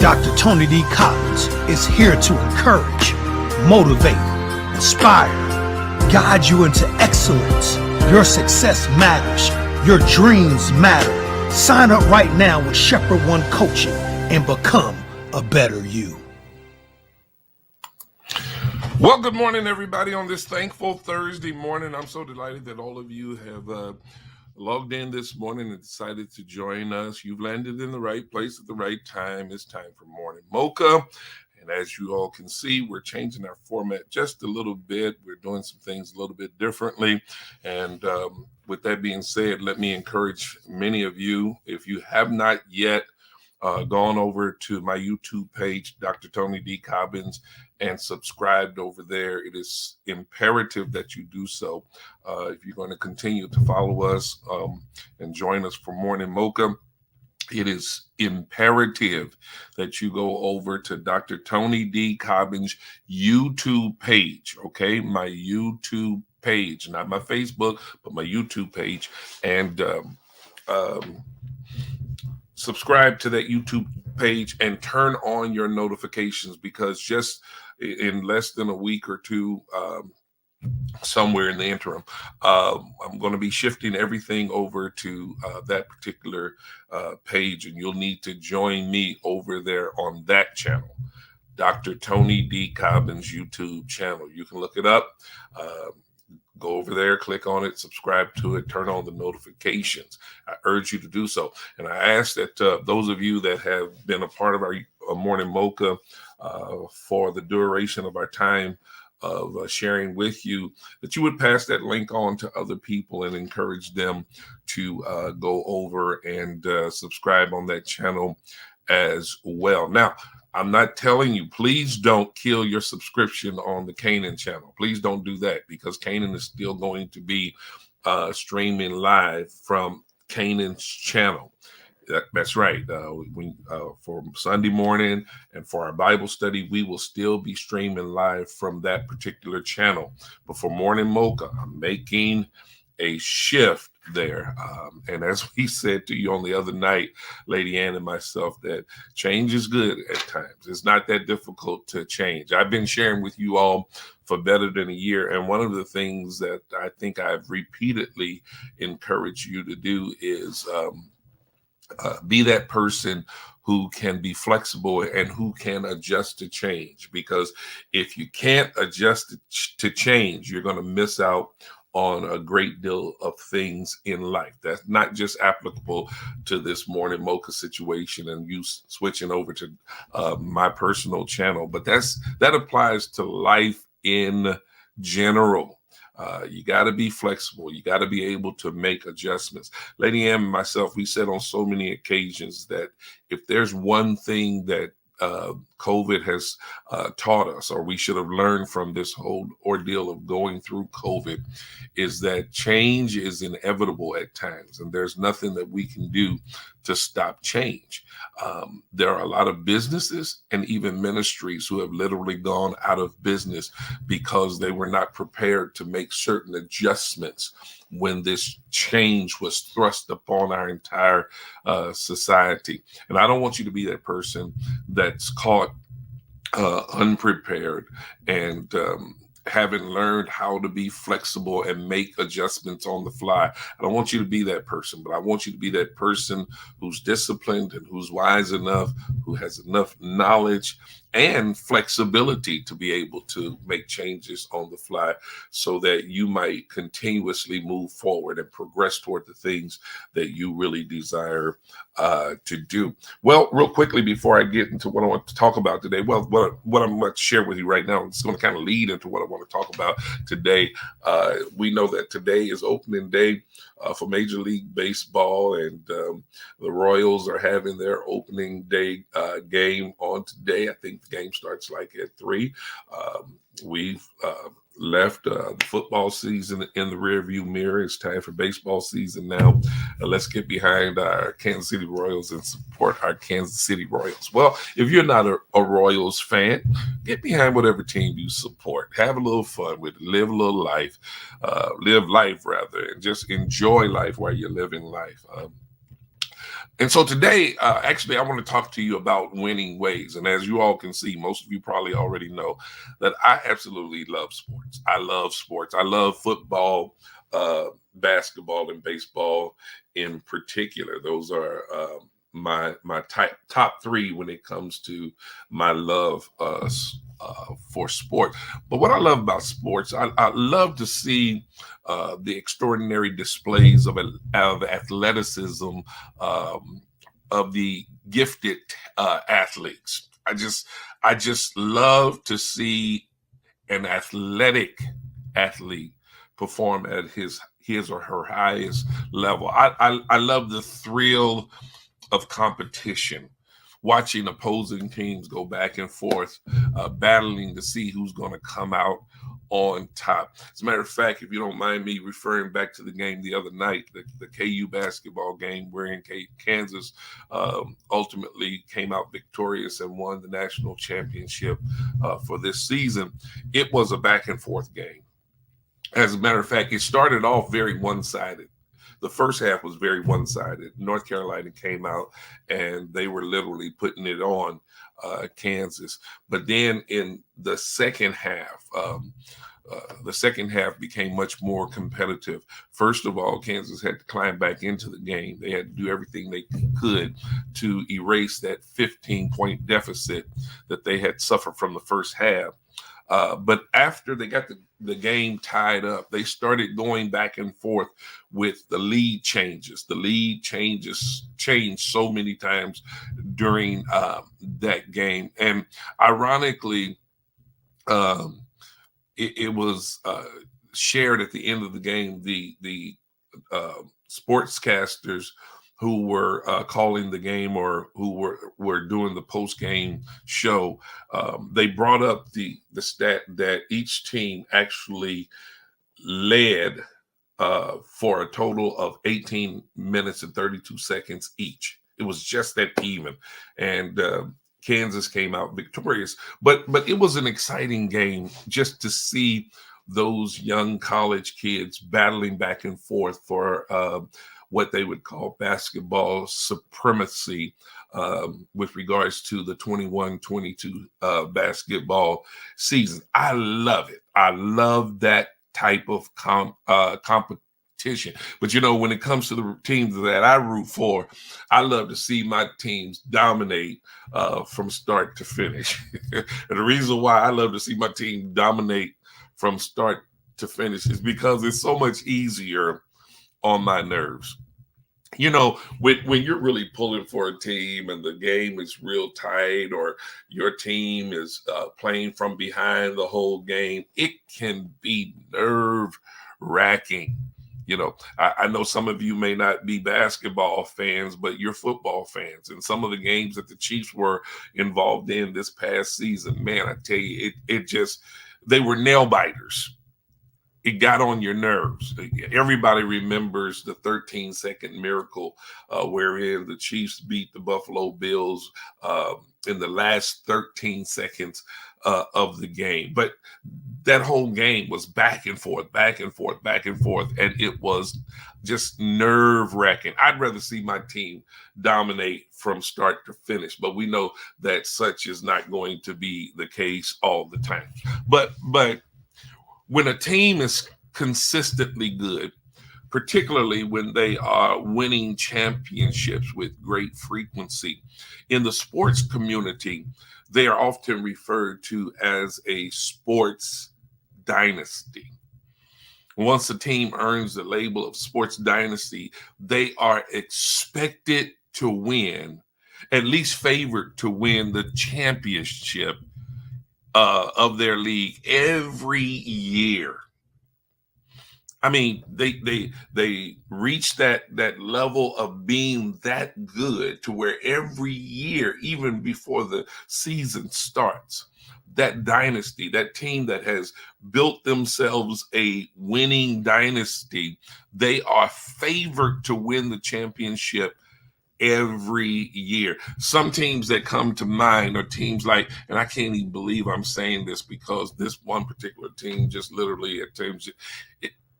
Dr. Tony D. Collins is here to encourage, motivate, inspire, guide you into excellence. Your success matters. Your dreams matter. Sign up right now with Shepherd One Coaching and become a better you. Well, good morning, everybody, on this thankful Thursday morning. I'm so delighted that all of you have logged in this morning and decided to join us. You've landed in the right place at the right time. It's time for Morning Mocha. And as you all can see, we're changing our format just a little bit. We're doing some things a little bit differently. And with that being said, let me encourage many of you, if you have not yet gone over to my YouTube page, Dr. Tony D. Cobbins, and subscribed over there, it is imperative that you do so. If you're going to continue to follow us and join us for Morning Mocha, it is imperative that you go over to Dr. Tony D. Cobbins' YouTube page, okay? My YouTube page, not my Facebook, but my YouTube page, and subscribe to that YouTube page and turn on your notifications, because just in less than a week or two, somewhere in the interim, I'm going to be shifting everything over to that particular page, and you'll need to join me over there on that channel, Dr. Tony D. Cobbins' YouTube channel. You can look it up. Go over there, click on it, subscribe to it, turn on the notifications. I urge you to do so. And I ask that those of you that have been a part of our Morning Mocha for the duration of our time of sharing with you, that you would pass that link on to other people and encourage them to go over and subscribe on that channel as well. Now, I'm not telling you, please don't kill your subscription on the Canaan channel. Please don't do that, because Canaan is still going to be streaming live from Canaan's channel. That's right. For Sunday morning and for our Bible study, we will still be streaming live from that particular channel. But for Morning Mocha, I'm making a shift there. And as we said to you on the other night, Lady Ann and myself, that change is good at times. It's not that difficult to change. I've been sharing with you all for better than a year. And one of the things that I think I've repeatedly encouraged you to do is be that person who can be flexible and who can adjust to change. Because if you can't adjust to change, you're going to miss out on a great deal of things in life. That's not just applicable to this Morning Mocha situation and you switching over to my personal channel, but that applies to life in general. You got to be flexible. You got to be able to make adjustments. Lady Ann and myself, we said on so many occasions that if there's one thing that COVID has taught us, or we should have learned from this whole ordeal of going through COVID, is that change is inevitable at times, and there's nothing that we can do to stop change. There are a lot of businesses and even ministries who have literally gone out of business because they were not prepared to make certain adjustments when this change was thrust upon our entire society. And I don't want you to be that person that's caught unprepared and haven't learned how to be flexible and make adjustments on the fly. I don't want you to be that person, but I want you to be that person who's disciplined and who's wise enough, who has enough knowledge and flexibility to be able to make changes on the fly, so that you might continuously move forward and progress toward the things that you really desire to do. Well, real quickly, before I get into what I want to talk about today, what I'm going to share with you right now, it's going to kind of lead into what I want to talk about today. We know that today is opening day for Major League Baseball, and the Royals are having their opening day game on today. I think the game starts like at 3. We've left the football season in the rearview mirror. It's time for baseball season now. Let's get behind our Kansas City Royals and support our Kansas City Royals. Well, if you're not a Royals fan, get behind whatever team you support. Have a little fun with it. Live a little life. Live life, rather, and just enjoy life while you're living life. And so today, actually, I want to talk to you about winning ways. And as you all can see, most of you probably already know that I absolutely love sports. I love sports. I love football, basketball, and baseball in particular. Those are my top three when it comes to my love for sport. But what I love about sports, I love to see the extraordinary displays of athleticism, of the gifted athletes. I just love to see an athletic athlete perform at his or her highest level. I love the thrill of competition, watching opposing teams go back and forth, battling to see who's going to come out on top. As a matter of fact, if you don't mind me referring back to the game the other night, the KU basketball game wherein Kansas ultimately came out victorious and won the national championship for this season, it was a back and forth game. As a matter of fact, it started off very one-sided. The first half was very one-sided. North Carolina came out and they were literally putting it on Kansas. But then in the second half became much more competitive. First of all, Kansas had to climb back into the game. They had to do everything they could to erase that 15-point deficit that they had suffered from the first half. But after they got the game tied up, they started going back and forth with the lead changes. The lead changes changed so many times during that game. And ironically, it was shared at the end of the game. The sportscasters who were calling the game or who were doing the post-game show, they brought up the stat that each team actually led for a total of 18 minutes and 32 seconds each. It was just that even. And Kansas came out victorious. But it was an exciting game just to see those young college kids battling back and forth for what they would call basketball supremacy with regards to the 21-22 basketball season. I love it. I love that type of competition. But, you know, when it comes to the teams that I root for, I love to see my teams dominate from start to finish. And the reason why I love to see my team dominate from start to finish is because it's so much easier on my nerves. You know, when you're really pulling for a team and the game is real tight, or your team is playing from behind the whole game, it can be nerve wracking. You know, I know some of you may not be basketball fans, but you're football fans. And some of the games that the Chiefs were involved in this past season, man, I tell you, they were nail biters. It got on your nerves. Everybody remembers the 13-second miracle wherein the Chiefs beat the Buffalo Bills in the last 13 seconds of the game. But that whole game was back and forth, back and forth, back and forth, and it was just nerve-wracking. I'd rather see my team dominate from start to finish, but we know that such is not going to be the case all the time. But when a team is consistently good, particularly when they are winning championships with great frequency, in the sports community, they are often referred to as a sports dynasty. Once a team earns the label of sports dynasty, they are expected to win, at least favored to win the championship of their league every year. I mean, they reach that level of being that good to where every year, even before the season starts, that dynasty, that team that has built themselves a winning dynasty, they are favored to win the championship every year. Some teams that come to mind are teams like, and I can't even believe I'm saying this because this one particular team just literally at times,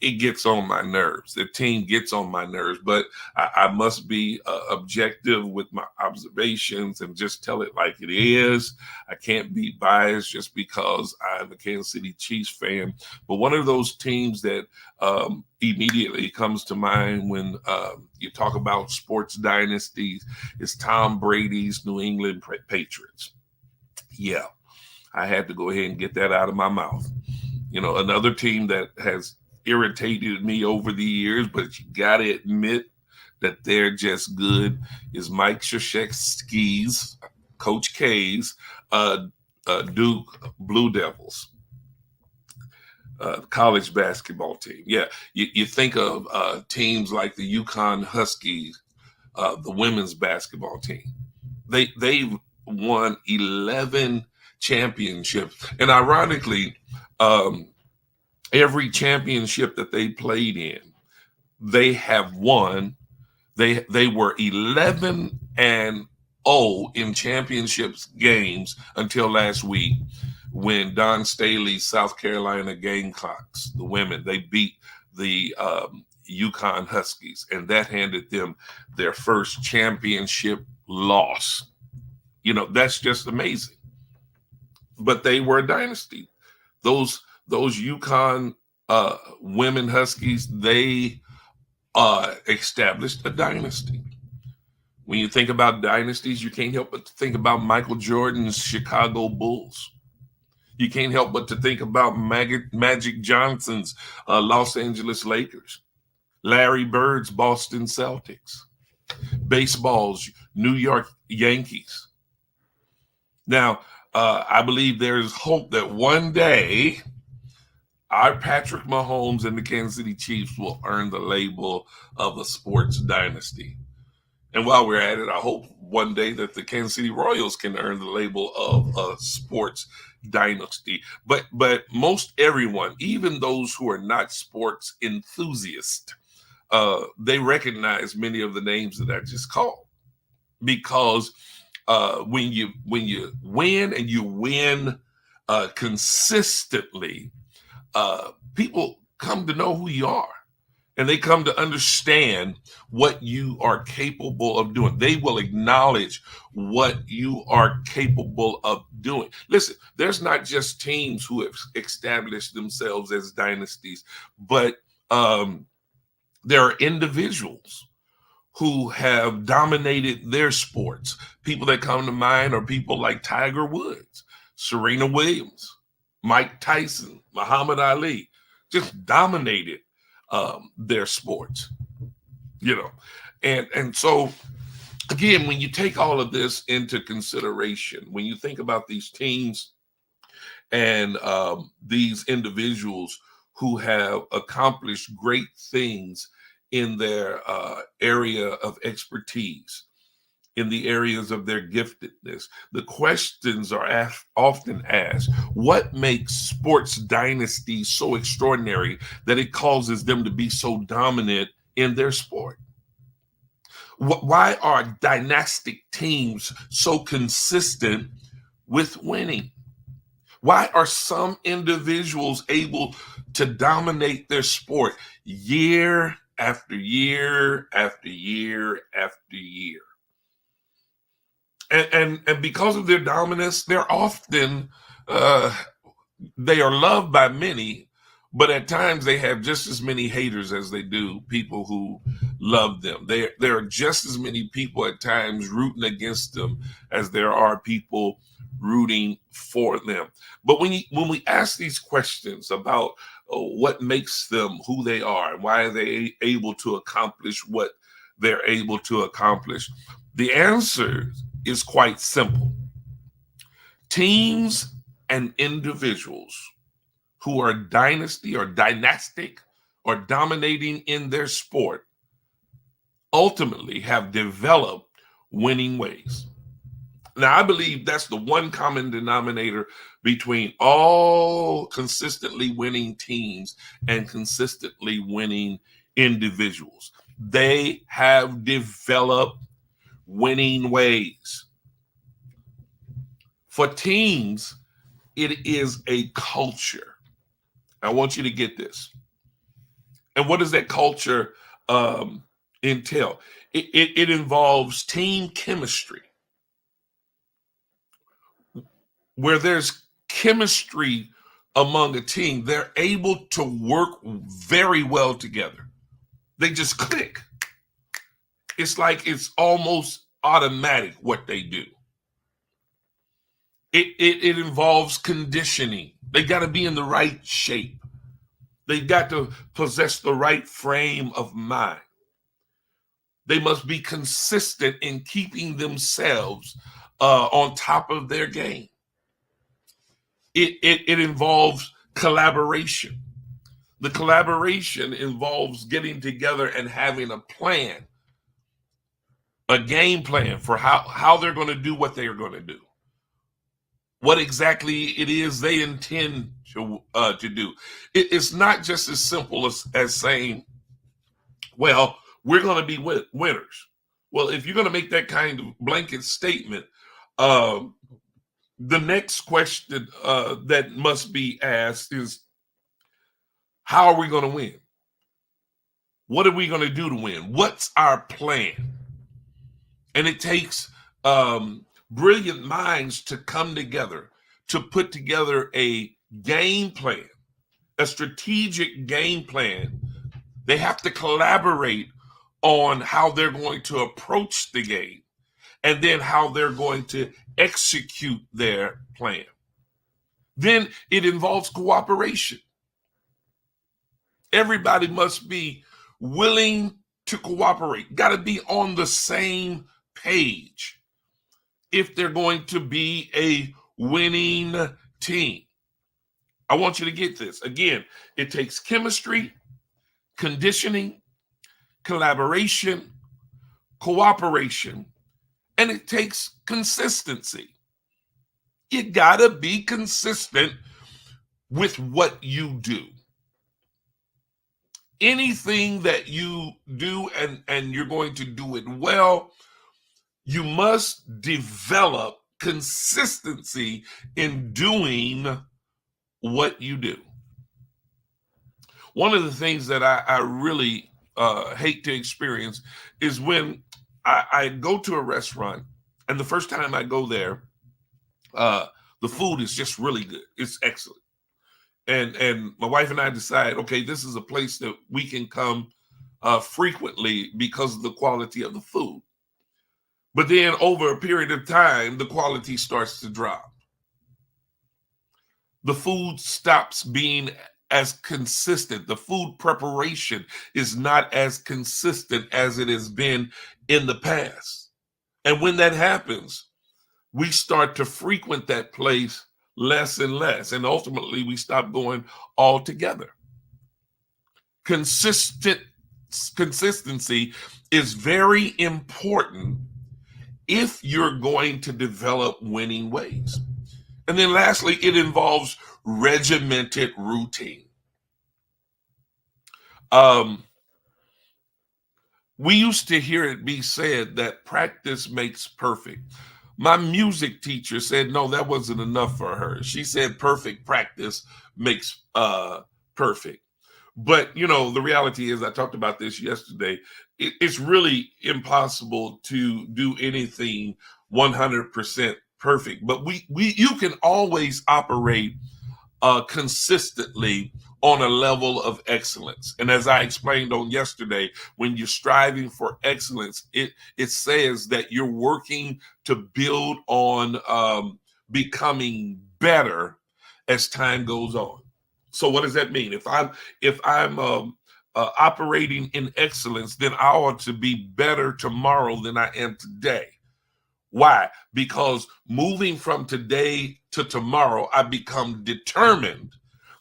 it gets on my nerves. The team gets on my nerves, but I must be objective with my observations and just tell it like it is. I can't be biased just because I'm a Kansas City Chiefs fan. But one of those teams that immediately comes to mind when you talk about sports dynasties is Tom Brady's New England Patriots. Yeah, I had to go ahead and get that out of my mouth. You know, another team that has irritated me over the years, but you got to admit that they're just good is Mike Krzyzewski's, Coach K's, Duke Blue Devils, college basketball team. Yeah, you think of teams like the UConn Huskies, the women's basketball team. They've won 11 championships, and ironically, every championship that they played in, they have won. They were 11-0 in championships games until last week when Don Staley's South Carolina Gamecocks, the women, they beat the UConn Huskies, and that handed them their first championship loss. You know, that's just amazing. But they were a dynasty. Those UConn women Huskies, they established a dynasty. When you think about dynasties, you can't help but to think about Michael Jordan's Chicago Bulls. You can't help but to think about Magic Johnson's Los Angeles Lakers, Larry Bird's Boston Celtics, baseball's New York Yankees. Now, I believe there's hope that one day our Patrick Mahomes and the Kansas City Chiefs will earn the label of a sports dynasty. And while we're at it, I hope one day that the Kansas City Royals can earn the label of a sports dynasty. But most everyone, even those who are not sports enthusiasts, they recognize many of the names that I just called, because when you win and you win consistently, people come to know who you are, and they come to understand what you are capable of doing. They will acknowledge what you are capable of doing. Listen, there's not just teams who have established themselves as dynasties, but there are individuals who have dominated their sports. People that come to mind are people like Tiger Woods, Serena Williams, Mike Tyson, Muhammad Ali, just dominated their sports, you know. And so, again, when you take all of this into consideration, when you think about these teams and these individuals who have accomplished great things in their area of expertise, in the areas of their giftedness, the questions are often asked: what makes sports dynasties so extraordinary that it causes them to be so dominant in their sport? Why are dynastic teams so consistent with winning? Why are some individuals able to dominate their sport year after year after year after year? And because of their dominance, they're often they are loved by many, but at times they have just as many haters as they do people who love them. There are just as many people at times rooting against them as there are people rooting for them. But when we ask these questions about what makes them who they are and why are they able to accomplish what they're able to accomplish, the answer is quite simple. Teams and individuals who are dynastic or dominating in their sport ultimately have developed winning ways. Now, I believe that's the one common denominator between all consistently winning teams and consistently winning individuals. They have developed winning ways. For teams, it is a culture. I want you to get this. And what does that culture entail? It involves team chemistry. Where there's chemistry among a team, they're able to work very well together. They just click. It's like it's almost automatic what they do. It involves conditioning. They got to be in the right shape. They got to possess the right frame of mind. They must be consistent in keeping themselves on top of their game. It involves collaboration. The collaboration involves getting together and having a plan, a game plan for how they're going to do what they are going to do, what exactly it is they intend to do. It's not just as simple as saying, well, we're going to be winners. Well, if you're going to make that kind of blanket statement, the next question that must be asked is, how are we going to win? What are we going to do to win? What's our plan? And it takes brilliant minds to come together, to put together a game plan, a strategic game plan. They have to collaborate on how they're going to approach the game and then how they're going to execute their plan. Then it involves cooperation. Everybody must be willing to cooperate, got to be on the same page if they're going to be a winning team. I want you to get this. Again, it takes chemistry, conditioning, collaboration, cooperation, and it takes consistency. You gotta be consistent with what you do. Anything that you do and you're going to do it well, you must develop consistency in doing what you do. One of the things that I really hate to experience is when I go to a restaurant and the first time I go there, the food is just really good. It's excellent. And my wife and I decide, okay, this is a place that we can come frequently because of the quality of the food. But then over a period of time, the quality starts to drop. The food stops being as consistent. The food preparation is not as consistent as it has been in the past. And when that happens, we start to frequent that place less and less. And ultimately, we stop going altogether. Consistency is very important if you're going to develop winning ways. And then lastly, it involves regimented routine. We used to hear it be said that practice makes perfect. My music teacher said, no, that wasn't enough for her. She said perfect practice makes perfect. But, you know, the reality is, I talked about this yesterday, it's really impossible to do anything 100% perfect. But you can always operate consistently on a level of excellence. And as I explained on yesterday, when you're striving for excellence, it says that you're working to build on becoming better as time goes on. So what does that mean? If I'm operating in excellence, then I ought to be better tomorrow than I am today. Why? Because moving from today to tomorrow, I become determined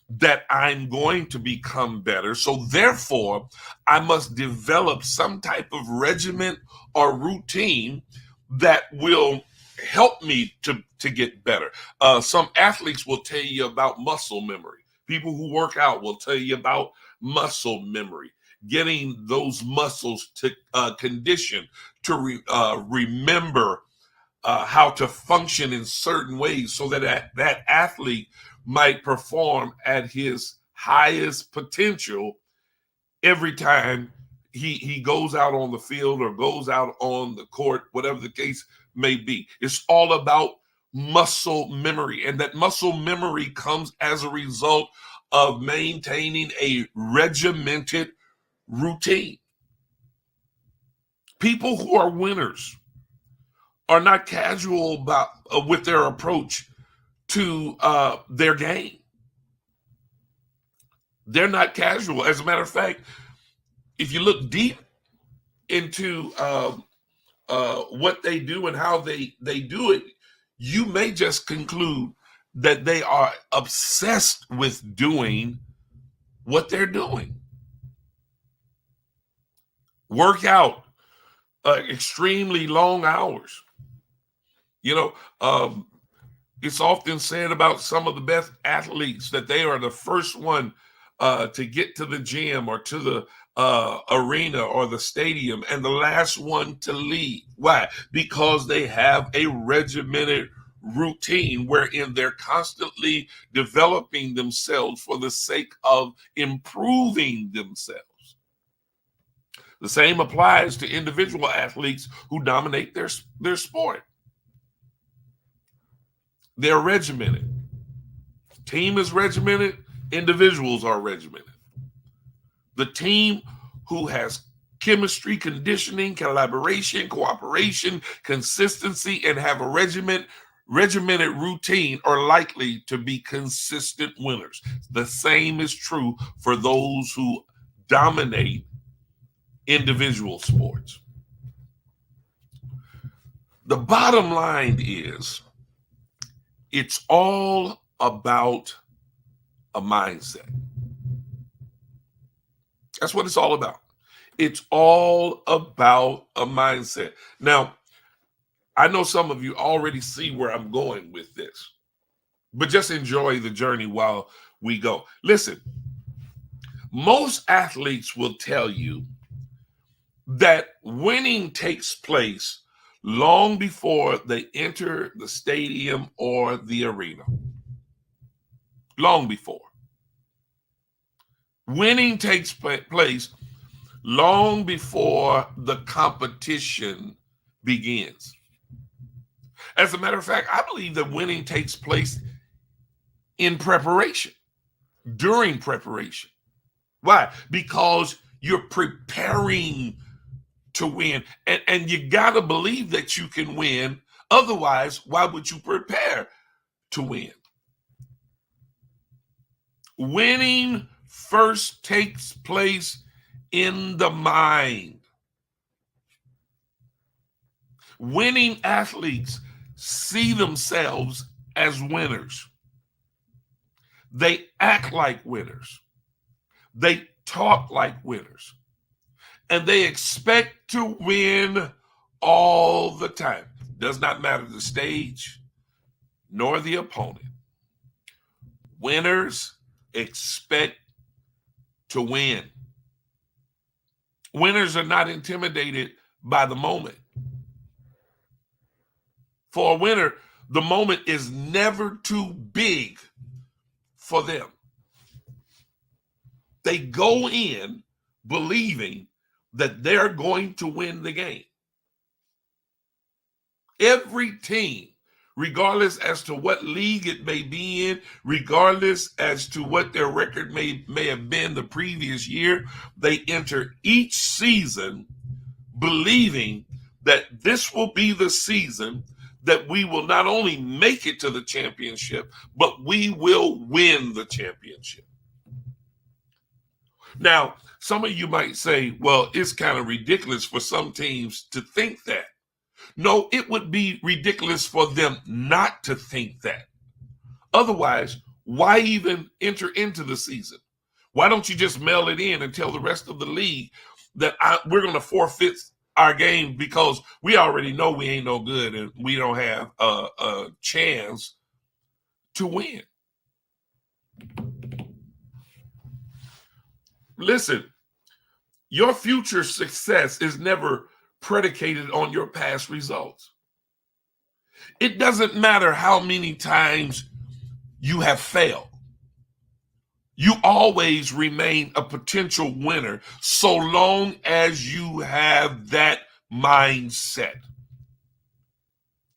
that I'm going to become better. So therefore, I must develop some type of regimen or routine that will help me to get better. Some athletes will tell you about muscle memory. People who work out will tell you about muscle memory, getting those muscles to condition to remember how to function in certain ways so that that athlete might perform at his highest potential every time he goes out on the field or goes out on the court, whatever the case may be. It's all about muscle memory, and that muscle memory comes as a result of maintaining a regimented routine. People who are winners are not casual about with their approach to their game. They're not casual. As a matter of fact, if you look deep into what they do and how they do it, you may just conclude that they are obsessed with doing what they're doing. Work out extremely long hours. You know, it's often said about some of the best athletes that they are the first one to get to the gym or to the arena or the stadium and the last one to leave. Why? Because they have a regimented routine wherein they're constantly developing themselves for the sake of improving themselves. The same applies to individual athletes who dominate their sport. They're regimented. Team is regimented. Individuals are regimented. The team who has chemistry, conditioning, collaboration, cooperation, consistency, and have a regimented routine are likely to be consistent winners. The same is true for those who dominate individual sports. The bottom line is, it's all about a mindset. That's what it's all about. It's all about a mindset. Now, I know some of you already see where I'm going with this, but just enjoy the journey while we go. Listen, most athletes will tell you that winning takes place long before they enter the stadium or the arena. Long before. Winning takes place long before the competition begins. As a matter of fact, I believe that winning takes place in preparation, during preparation. Why? Because you're preparing to win. And you got to believe that you can win. Otherwise, why would you prepare to win? Winning first takes place in the mind. Winning athletes see themselves as winners. They act like winners. They talk like winners. And they expect to win all the time. Does not matter the stage nor the opponent. Winners expect to win. Winners are not intimidated by the moment. For a winner, the moment is never too big for them. They go in believing that they're going to win the game. Every team, regardless as to what league it may be in, regardless as to what their record may have been the previous year, they enter each season believing that this will be the season that we will not only make it to the championship, but we will win the championship. Now, some of you might say, well, it's kind of ridiculous for some teams to think that. No, it would be ridiculous for them not to think that. Otherwise, why even enter into the season? Why don't you just mail it in and tell the rest of the league that we're going to forfeit our game because we already know we ain't no good and we don't have a chance to win? Listen, your future success is never predicated on your past results. It doesn't matter how many times you have failed. You always remain a potential winner so long as you have that mindset.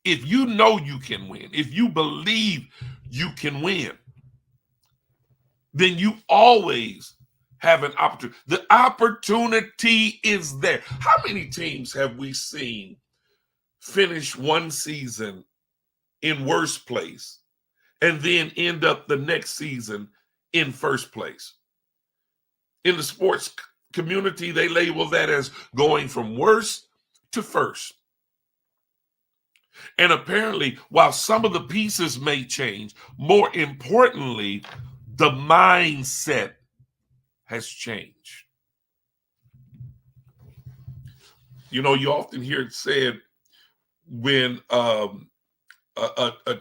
If you know you can win, if you believe you can win, then you always have an opportunity. The opportunity is there. How many teams have we seen finish one season in worst place and then end up the next season in first place? In the sports community, they label that as going from worst to first. And apparently, while some of the pieces may change, more importantly, the mindset has changed. You know, you often hear it said when a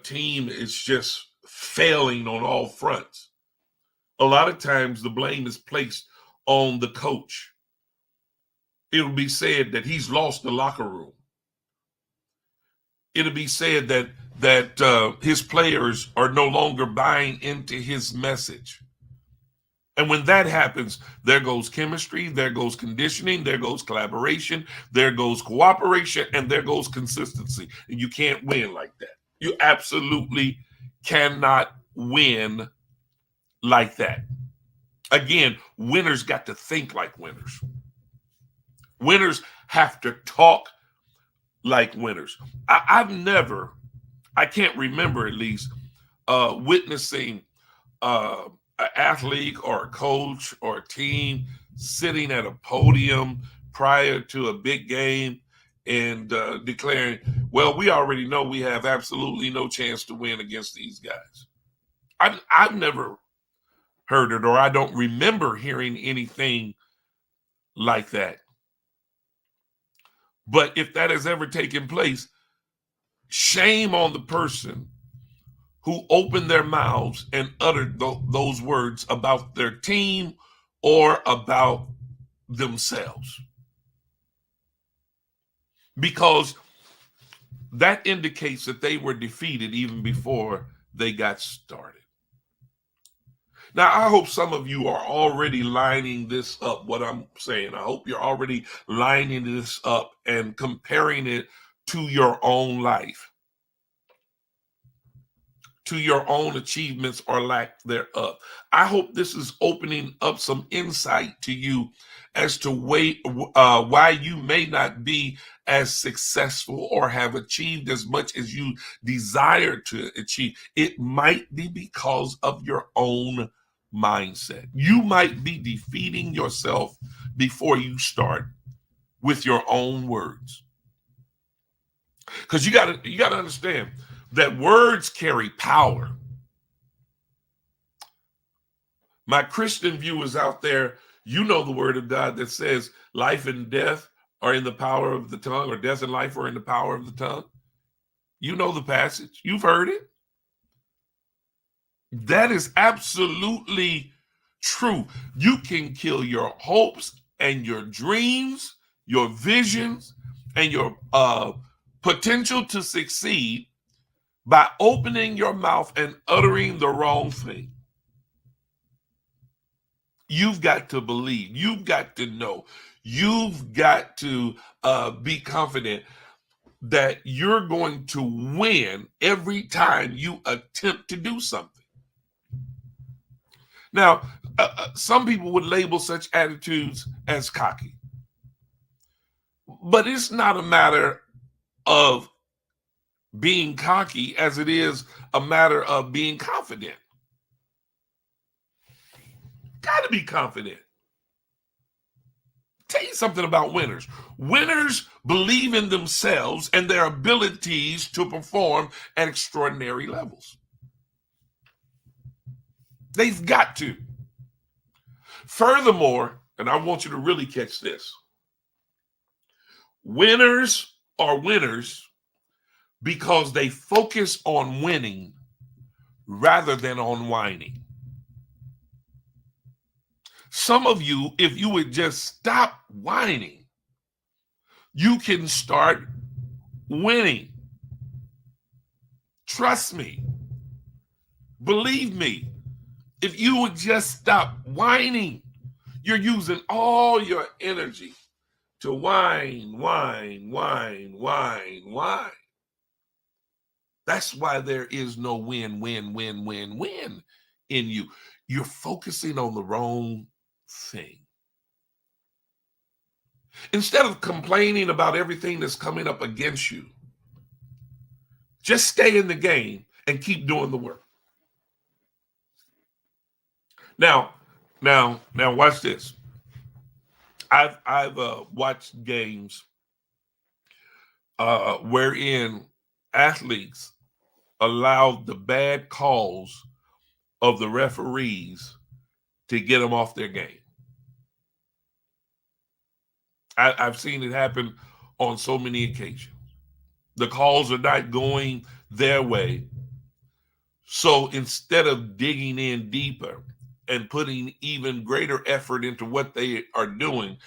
team is just failing on all fronts, a lot of times the blame is placed on the coach. It'll be said that he's lost the locker room. It'll be said that his players are no longer buying into his message. And when that happens, there goes chemistry, there goes conditioning, there goes collaboration, there goes cooperation, and there goes consistency. And you can't win like that. You absolutely cannot win like that. Again, winners got to think like winners. Winners have to talk like winners. I can't remember at least witnessing an athlete or a coach or a team sitting at a podium prior to a big game and declaring, well, we already know we have absolutely no chance to win against these guys. I've never heard it, or I don't remember hearing anything like that. But if that has ever taken place, shame on the person who opened their mouths and uttered those words about their team or about themselves. Because that indicates that they were defeated even before they got started. Now, I hope some of you are already lining this up, what I'm saying. I hope you're already lining this up and comparing it to your own life, to your own achievements or lack thereof. I hope this is opening up some insight to you as to why you may not be as successful or have achieved as much as you desire to achieve. It might be because of your own mindset. You might be defeating yourself before you start with your own words. Because you gotta understand that words carry power. My Christian viewers out there, you know the word of God that says life and death are in the power of the tongue, or death and life are in the power of the tongue. You know the passage. You've heard it. That is absolutely true. You can kill your hopes and your dreams, your visions, and your potential to succeed by opening your mouth and uttering the wrong thing. You've got to believe. You've got to know. You've got to be confident that you're going to win every time you attempt to do something. Now, some people would label such attitudes as cocky. But it's not a matter of being cocky as it is a matter of being confident. Got to be confident. Tell you something about winners. Winners believe in themselves and their abilities to perform at extraordinary levels. They've got to. Furthermore, and I want you to really catch this, winners are winners because they focus on winning rather than on whining. Some of you, if you would just stop whining, you can start winning. Trust me. Believe me. If you would just stop whining, you're using all your energy to whine. That's why there is no win in you. You're focusing on the wrong thing. Instead of complaining about everything that's coming up against you, just stay in the game and keep doing the work. Now, watch this. I've watched games wherein athletes allowed the bad calls of the referees to get them off their game. I've seen it happen on so many occasions. The calls are not going their way. So instead of digging in deeper and putting even greater effort into what they are doing,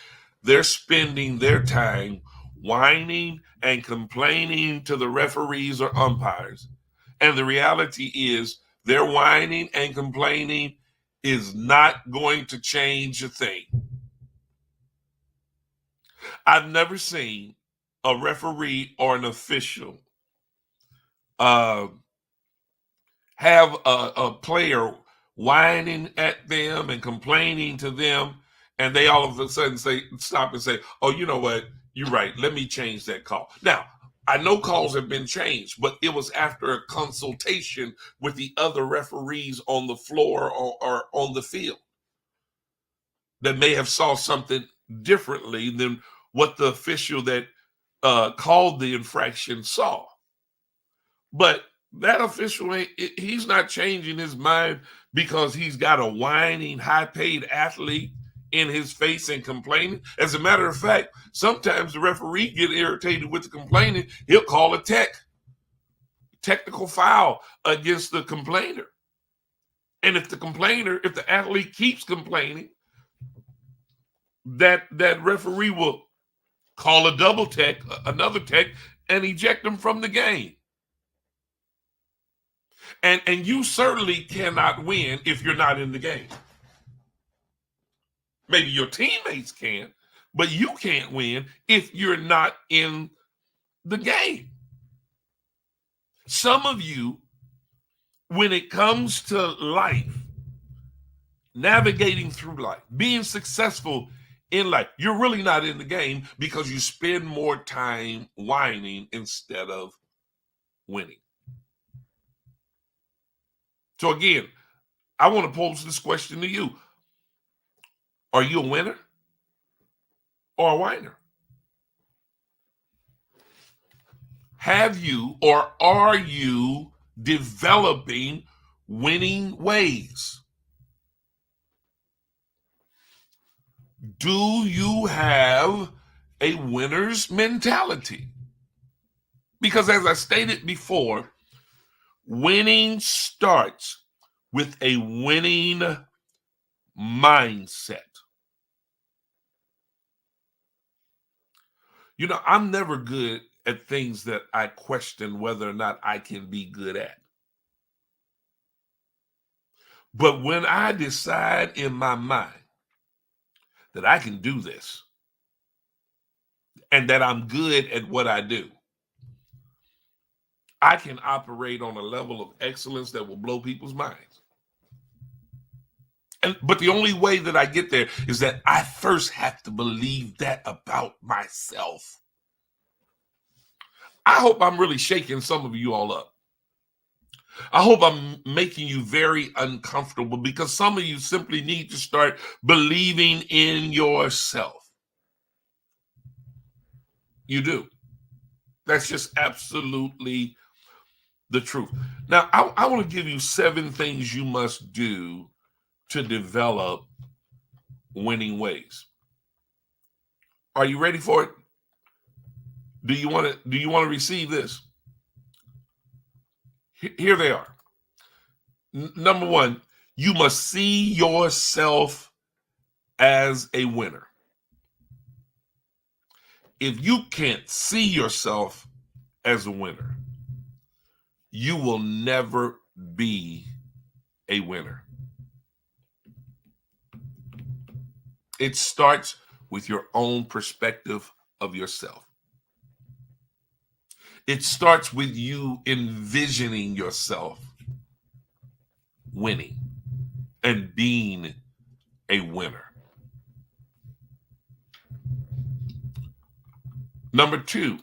they're spending their time whining and complaining to the referees or umpires. And the reality is their whining and complaining is not going to change a thing. I've never seen a referee or an official have a player whining at them and complaining to them, and they all of a sudden stop and say, oh, you know what? You're right. Let me change that call. Now, I know calls have been changed, but it was after a consultation with the other referees on the floor or on the field that may have saw something differently than what the official that called the infraction saw. But that official, he's not changing his mind because he's got a whining, high-paid athlete in his face and complaining. As a matter of fact, sometimes the referee get irritated with the complaining. He'll call a technical foul against the complainer. And if the athlete keeps complaining, that referee will call a double tech, another tech, and eject them from the game. And you certainly cannot win if you're not in the game. Maybe your teammates can, but you can't win if you're not in the game. Some of you, when it comes to life, navigating through life, being successful in life, you're really not in the game because you spend more time whining instead of winning. So again, I want to pose this question to you. Are you a winner or a whiner? Have you or are you developing winning ways? Do you have a winner's mentality? Because as I stated before, winning starts with a winning mindset. You know, I'm never good at things that I question whether or not I can be good at. But when I decide in my mind that I can do this and that I'm good at what I do, I can operate on a level of excellence that will blow people's minds. But the only way that I get there is that I first have to believe that about myself. I hope I'm really shaking some of you all up. I hope I'm making you very uncomfortable because some of you simply need to start believing in yourself. You do. That's just absolutely the truth. Now, I want to give you 7 things you must do to develop winning ways. Are you ready for it? Do you want to receive this? Here they are. Number 1, you must see yourself as a winner. If you can't see yourself as a winner, you will never be a winner. It starts with your own perspective of yourself. It starts with you envisioning yourself winning and being a winner. Number two,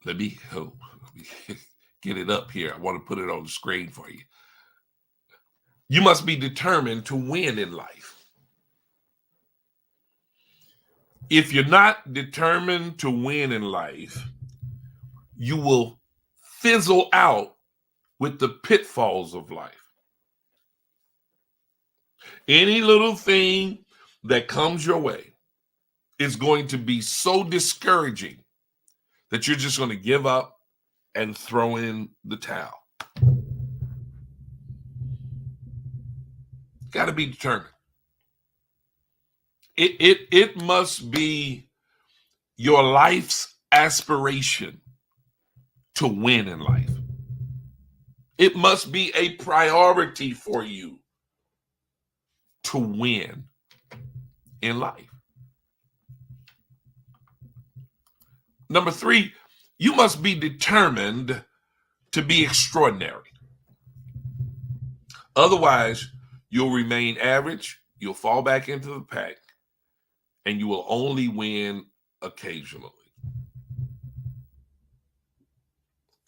let me get it up here. I want to put it on the screen for you. You must be determined to win in life. If you're not determined to win in life, you will fizzle out with the pitfalls of life. Any little thing that comes your way is going to be so discouraging that you're just going to give up and throw in the towel. Got to be determined. It must be your life's aspiration to win in life. It must be a priority for you to win in life. Number three, you must be determined to be extraordinary. Otherwise, you'll remain average, you'll fall back into the pack, and you will only win occasionally.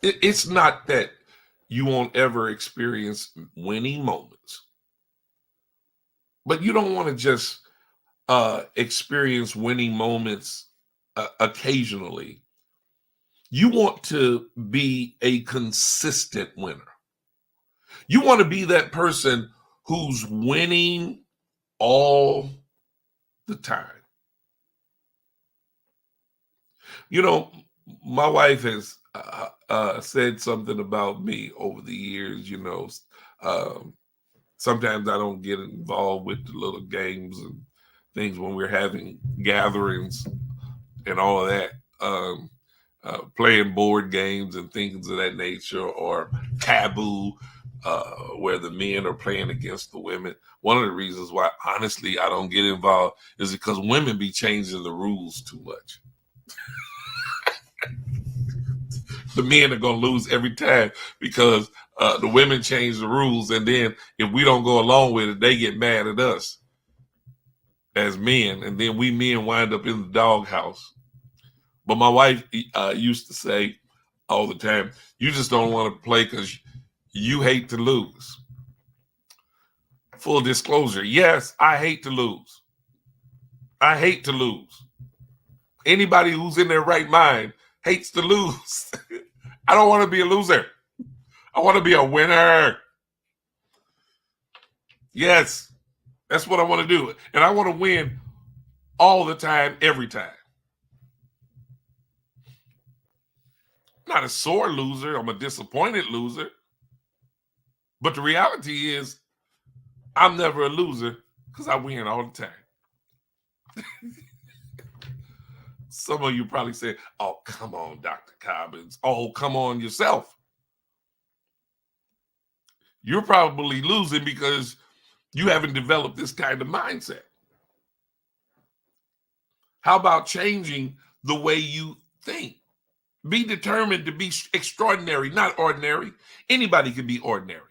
It's not that you won't ever experience winning moments, but you don't want to just experience winning moments occasionally. You want to be a consistent winner. You want to be that person who's winning all the time. You know, my wife has said something about me over the years. You know, sometimes I don't get involved with the little games and things when we're having gatherings and all of that, playing board games and things of that nature, or taboo, where the men are playing against the women. One of the reasons why, honestly, I don't get involved is because women be changing the rules too much. The men are going to lose every time because the women change the rules. And then if we don't go along with it, they get mad at us as men. And then we men wind up in the doghouse. But my wife used to say all the time, you just don't want to play because you hate to lose. Full disclosure, yes, I hate to lose. I hate to lose. Anybody who's in their right mind hates to lose. I don't want to be a loser. I want to be a winner. Yes, that's what I want to do. And I want to win all the time, every time. Not a sore loser. I'm a disappointed loser. But the reality is, I'm never a loser because I win all the time. Some of you probably say, oh, come on, Dr. Cobbins. Oh, come on yourself. You're probably losing because you haven't developed this kind of mindset. How about changing the way you think? Be determined to be extraordinary, not ordinary. Anybody can be ordinary.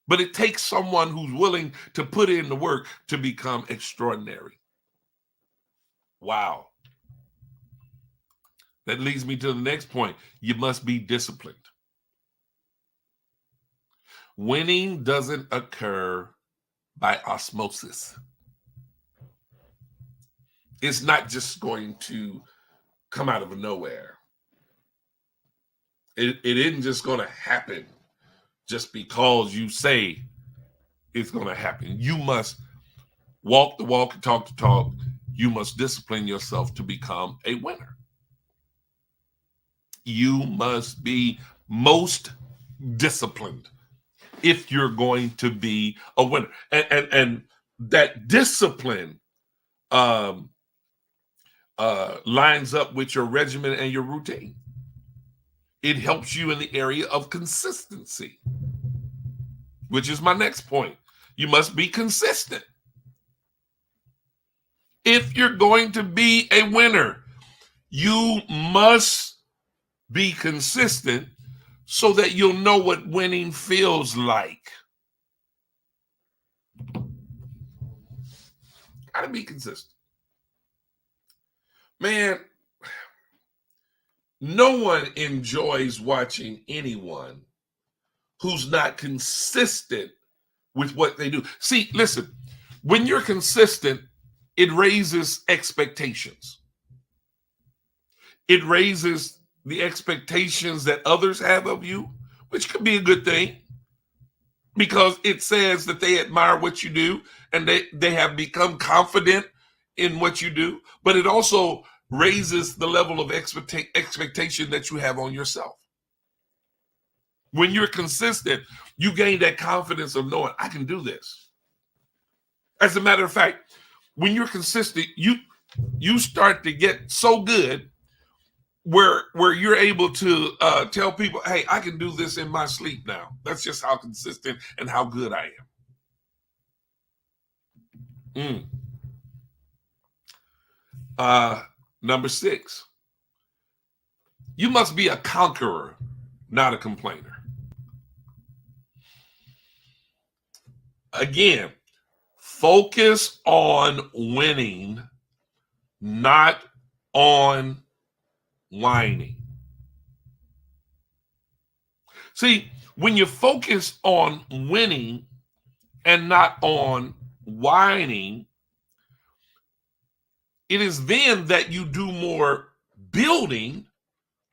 But it takes someone who's willing to put in the work to become extraordinary. Wow. That leads me to the next point. You must be disciplined. Winning doesn't occur by osmosis. It's not just going to come out of nowhere. It isn't just going to happen just because you say it's going to happen. You must walk the walk and talk the talk. You must discipline yourself to become a winner. You must be most disciplined if you're going to be a winner. And that discipline lines up with your regimen and your routine. It helps you in the area of consistency, which is my next point. You must be consistent. If you're going to be a winner, you must be consistent so that you'll know what winning feels like. Gotta be consistent. Man, no one enjoys watching anyone who's not consistent with what they do. See, listen, when you're consistent, it raises expectations. It raises the expectations that others have of you, which could be a good thing because it says that they admire what you do and they have become confident in what you do. But it also raises the level of expectation that you have on yourself. When you're consistent, you gain that confidence of knowing I can do this. As a matter of fact, when you're consistent, you start to get so good where you're able to tell people, hey, I can do this in my sleep now. That's just how consistent and how good I am. Number 6, you must be a conqueror, not a complainer. Again, focus on winning, not on whining. See, when you focus on winning and not on whining, it is then that you do more building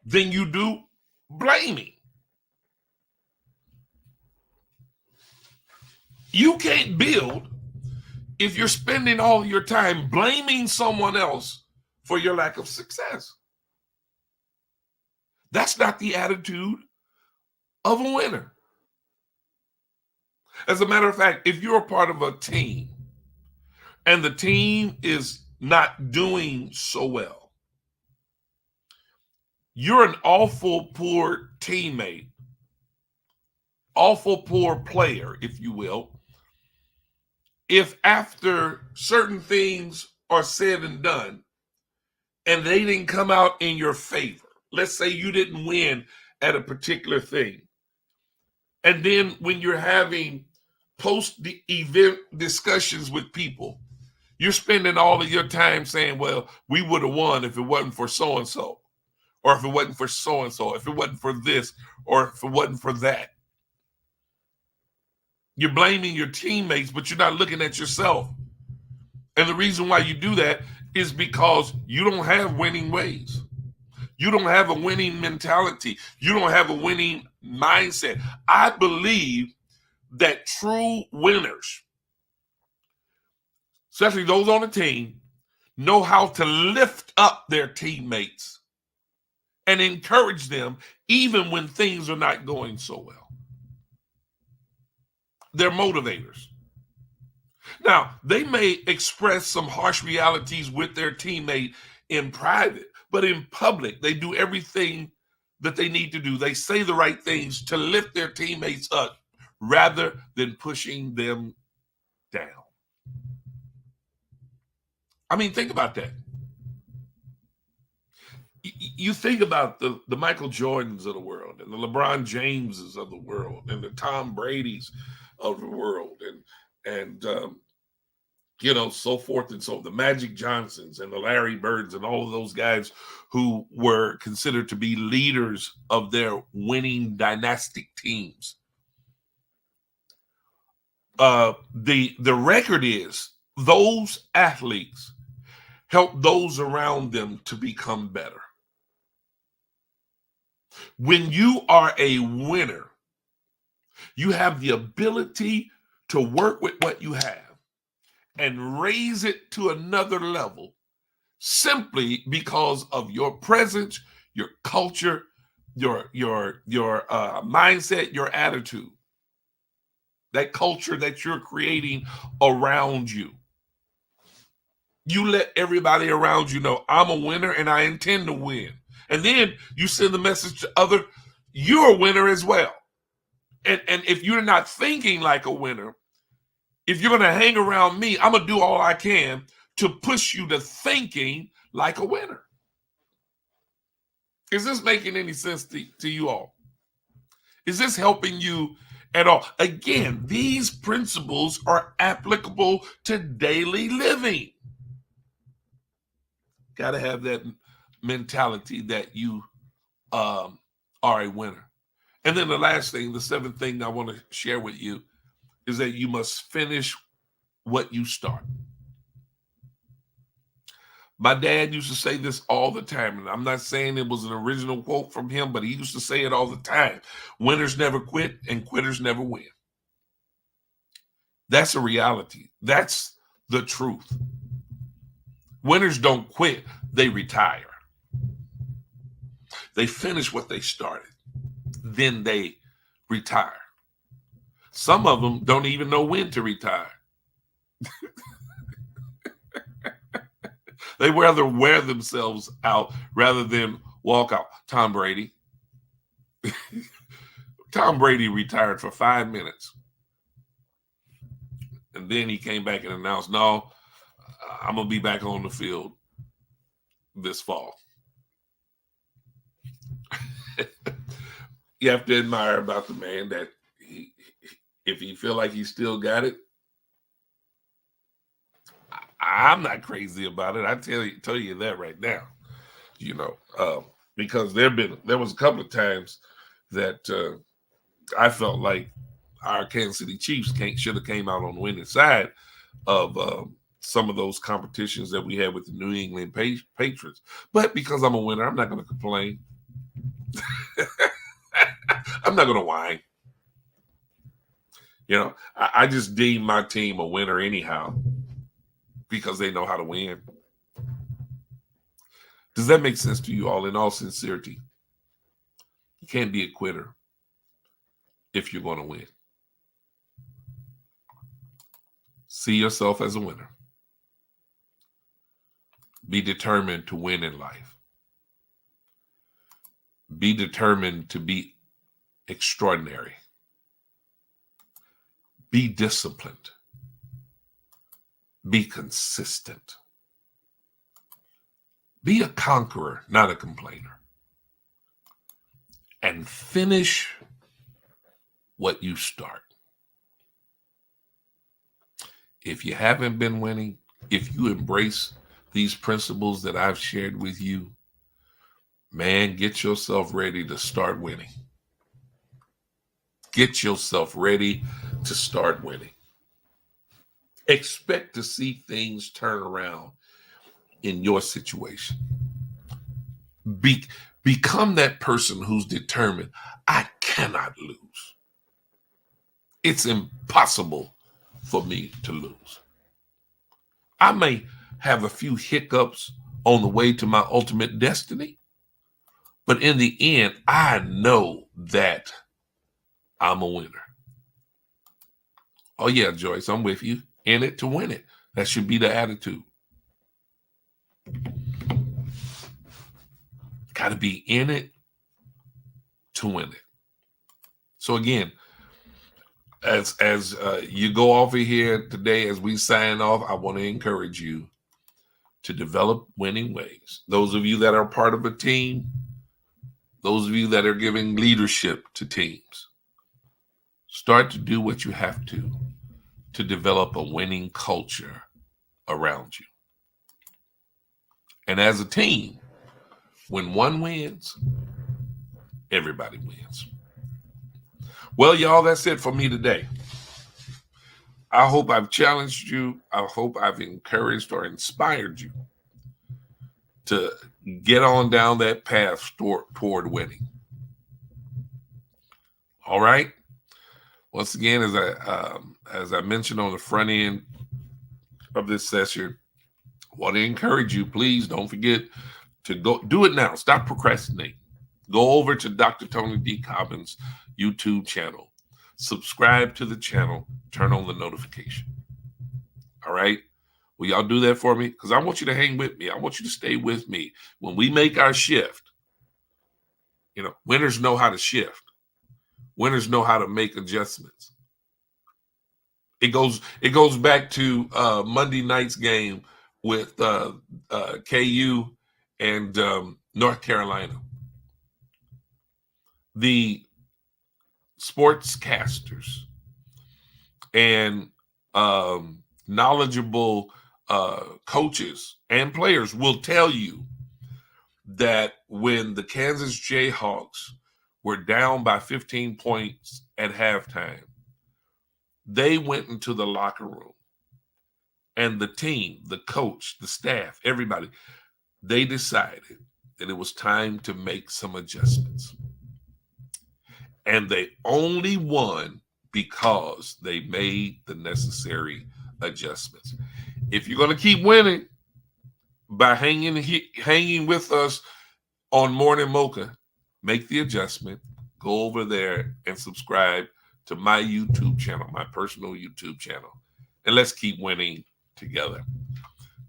than you do blaming. You can't build if you're spending all your time blaming someone else for your lack of success. That's not the attitude of a winner. As a matter of fact, if you're a part of a team and the team is not doing so well, you're an awful poor teammate, awful poor player, if you will, if after certain things are said and done and they didn't come out in your favor, let's say you didn't win at a particular thing, and then when you're having post-event discussions with people, you're spending all of your time saying, well, we would have won if it wasn't for so-and-so, or if it wasn't for so-and-so, if it wasn't for this, or if it wasn't for that. You're blaming your teammates, but you're not looking at yourself. And the reason why you do that is because you don't have winning ways. You don't have a winning mentality. You don't have a winning mindset. I believe that true winners, especially those on the team, know how to lift up their teammates and encourage them even when things are not going so well. They're motivators. Now, they may express some harsh realities with their teammate in private, but in public, they do everything that they need to do. They say the right things to lift their teammates up rather than pushing them down. I mean, think about that. You think about the Michael Jordans of the world and the LeBron Jameses of the world and the Tom Bradys of the world and so forth and so on, the Magic Johnsons and the Larry Birds and all of those guys who were considered to be leaders of their winning dynastic teams. The record is those athletes help those around them to become better. When you are a winner, you have the ability to work with what you have and raise it to another level simply because of your presence, your culture, your mindset, your attitude, that culture that you're creating around you. You let everybody around you know I'm a winner and I intend to win. And then you send the message to others, you're a winner as well. And if you're not thinking like a winner, If you're going to hang around me, I'm going to do all I can to push you to thinking like a winner. Is this making any sense to you all? Is this helping you at all? Again, these principles are applicable to daily living. Got to have that mentality that you are a winner. And then the last thing, the seventh thing I want to share with you is that you must finish what you start. My dad used to say this all the time, and I'm not saying it was an original quote from him, but he used to say it all the time. Winners never quit and quitters never win. That's a reality. That's the truth. Winners don't quit, they retire. They finish what they started, then they retire. Some of them don't even know when to retire. They rather wear themselves out rather than walk out. Tom Brady. Tom Brady retired for 5 minutes. And then he came back and announced, no, I'm going to be back on the field this fall. You have to admire about the man that if he feel like he still got it, I'm not crazy about it. I tell you that right now, because there was a couple of times that I felt like our Kansas City Chiefs should have came out on the winning side of some of those competitions that we had with the New England Patriots. But because I'm a winner, I'm not going to complain. I'm not going to whine. I just deem my team a winner anyhow because they know how to win. Does that make sense to you all? In all sincerity, you can't be a quitter if you're going to win. See yourself as a winner. Be determined to win in life. Be determined to be extraordinary. Be disciplined. Be consistent. Be a conqueror, not a complainer. And finish what you start. If you haven't been winning, if you embrace these principles that I've shared with you, man, get yourself ready to start winning. Get yourself ready to start winning. Expect to see things turn around in your situation. Become that person who's determined, I cannot lose. It's impossible for me to lose. I may have a few hiccups on the way to my ultimate destiny, but in the end, I know that I'm a winner. Oh yeah, Joyce, I'm with you. In it to win it. That should be the attitude. Got to be in it to win it. So again, as you go off of here today, as we sign off, I want to encourage you to develop winning ways. Those of you that are part of a team, those of you that are giving leadership to teams, start to do what you have to develop a winning culture around you. And as a team, when one wins, everybody wins. Well, y'all, that's it for me today. I hope I've challenged you. I hope I've encouraged or inspired you to get on down that path toward winning. All right. Once again, as I mentioned on the front end of this session, I want to encourage you, please don't forget to go do it now. Stop procrastinating. Go over to Dr. Tony D. Cobbins' YouTube channel. Subscribe to the channel. Turn on the notification. All right? Will y'all do that for me? Because I want you to hang with me. I want you to stay with me. When we make our shift, winners know how to shift. Winners know how to make adjustments. It goes back to Monday night's game with KU and North Carolina. The sportscasters and knowledgeable coaches and players will tell you that when the Kansas Jayhawks were down by 15 points at halftime, they went into the locker room, and the team, the coach, the staff, everybody, they decided that it was time to make some adjustments. And they only won because they made the necessary adjustments. If you're going to keep winning by hanging with us on Morning Mocha, make the adjustment. Go over there and subscribe to my YouTube channel, my personal YouTube channel. And let's keep winning together.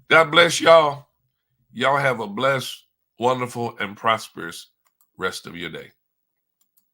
God bless y'all. Y'all have a blessed, wonderful, and prosperous rest of your day.